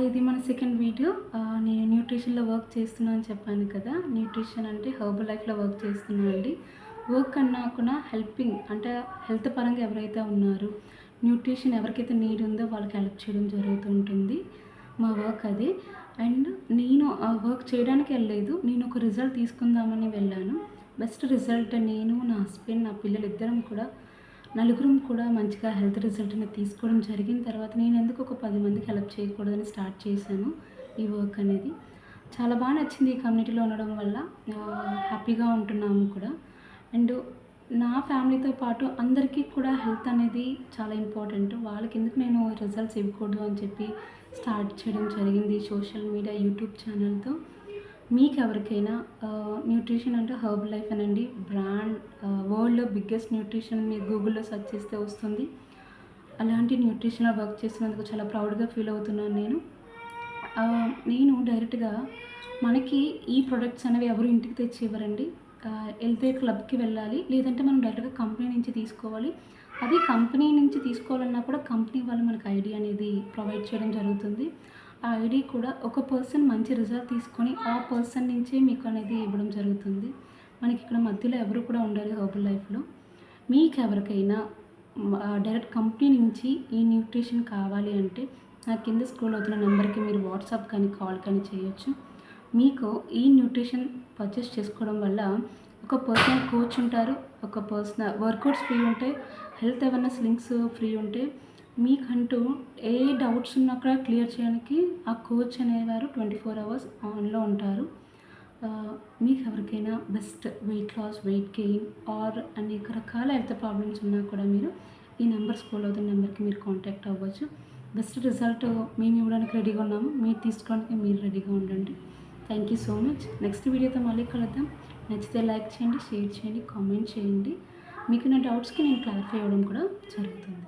ఇది మన second video. నేను న్యూట్రిషన్‌లో వర్క్ చేస్తున్నా అని చెప్పాను కదా! న్యూట్రిషన్ అంటే హెర్బల్ లైఫ్‌లో వర్క్ చేస్తున్నా అండి. వర్క్ అన్నా కూడా హెల్పింగ్ అంటే హెల్త్ పరంగా ఎవరైతే ఉన్నారో, న్యూట్రిషన్ ఎవరికైతే నీడ్ ఉందో వాళ్ళకి హెల్ప్ చేయడం జరుగుతూ ఉంటుంది. మా వర్క్ అది. అండ్ నేను ఆ వర్క్ చేయడానికి వెళ్ళలేదు. నేను ఒక రిజల్ట్ తీసుకుందామని వెళ్ళాను. బెస్ట్ రిజల్ట్ నేను, నా హస్బెండ్, నా పిల్లలు ఇద్దరం కూడా నలుగురం కూడా మంచిగా హెల్త్ రిజల్ట్ అనేది తీసుకోవడం జరిగిన తర్వాత నేనెందుకు ఒక 10 మందికి హెల్ప్ చేయకూడదని స్టార్ట్ చేశాను ఈ వర్క్ అనేది. చాలా బాగా నచ్చింది ఈ కమ్యూనిటీలో ఉండడం వల్ల. హ్యాపీగా ఉంటున్నాము కూడా. అండ్ నా ఫ్యామిలీతో పాటు అందరికీ కూడా హెల్త్ అనేది చాలా ఇంపార్టెంట్. వాళ్ళకెందుకు నేను రిజల్ట్స్ ఇవ్వకూడదు అని చెప్పి స్టార్ట్ చేయడం జరిగింది సోషల్ మీడియా, యూట్యూబ్ ఛానల్‌తో. మీకెవరికైనా న్యూట్రిషన్ అంటే హెర్బల్ లైఫ్ అనండి బ్రాండ్, వరల్డ్‌లో బిగ్గెస్ట్ న్యూట్రిషన్ మీరు గూగుల్‌లో సెర్చ్ చేస్తే వస్తుంది. అలాంటి న్యూట్రిషన్‌లో వర్క్ చేసినందుకు చాలా ప్రౌడ్‌గా ఫీల్ అవుతున్నాను నేను. నేను డైరెక్ట్‌గా మనకి ఈ ప్రొడక్ట్స్ అనేవి ఎవరు ఇంటికి తెచ్చి ఇవ్వరండి. ఎల్‌పీ క్లబ్‌కి వెళ్ళాలి. లేదంటే మనం డైరెక్ట్‌గా కంపెనీ నుంచి తీసుకోవాలి. అది కంపెనీ నుంచి తీసుకోవాలన్నా కూడా కంపెనీ వాళ్ళు మనకు ఐడీ అనేది ప్రొవైడ్ చేయడం జరుగుతుంది. ఆ ఐడీ కూడా ఒక పర్సన్ మంచి రిజల్ట్ తీసుకొని ఆ పర్సన్ నుంచే మీకు అనేది ఇవ్వడం జరుగుతుంది. మనకిక్కడ మధ్యలో ఎవరు కూడా ఉండరు హెర్బల్ లైఫ్‌లో. మీకెవరికైనా డైరెక్ట్ కంపెనీ నుంచి ఈ న్యూట్రిషన్ కావాలి అంటే నా కింద స్క్రోల్ అవుతున్న నెంబర్‌కి మీరు వాట్సాప్ కానీ, కాల్ కానీ చేయొచ్చు. మీకు ఈ న్యూట్రిషన్ పర్చేస్ చేసుకోవడం వల్ల ఒక పర్సనల్ కోచ్ ఉంటారు. ఒక పర్సనల్ వర్కౌట్స్ ఫ్రీ ఉంటాయి. హెల్త్ అవేర్‌నెస్ లింక్స్ ఫ్రీ ఉంటాయి. మీకంటూ ఏ డౌట్స్ ఉన్నా కూడా క్లియర్ చేయడానికి ఆ కోచ్ అనేవారు 24 అవర్స్ ఆన్‌లో ఉంటారు. మీకు ఎవరికైనా best weight loss, weight gain or అనేక రకాల హెల్త్ ప్రాబ్లమ్స్ ఉన్నా కూడా మీరు ఈ నెంబర్ స్క్రోల్ అవుతున్న నెంబర్‌కి మీరు కాంటాక్ట్ అవ్వచ్చు. బెస్ట్ రిజల్ట్ మేము ఇవ్వడానికి రెడీగా ఉన్నాము. మీరు తీసుకోవడానికి మీరు రెడీగా ఉండండి. Thank you so much. Next వీడియోతో మళ్ళీ కలుద్దాం. నచ్చితే లైక్ చేయండి, షేర్ చేయండి, కామెంట్ చేయండి. మీకున్న డౌట్స్‌కి నేను క్లారిఫై అవ్వడం కూడా జరుగుతుంది.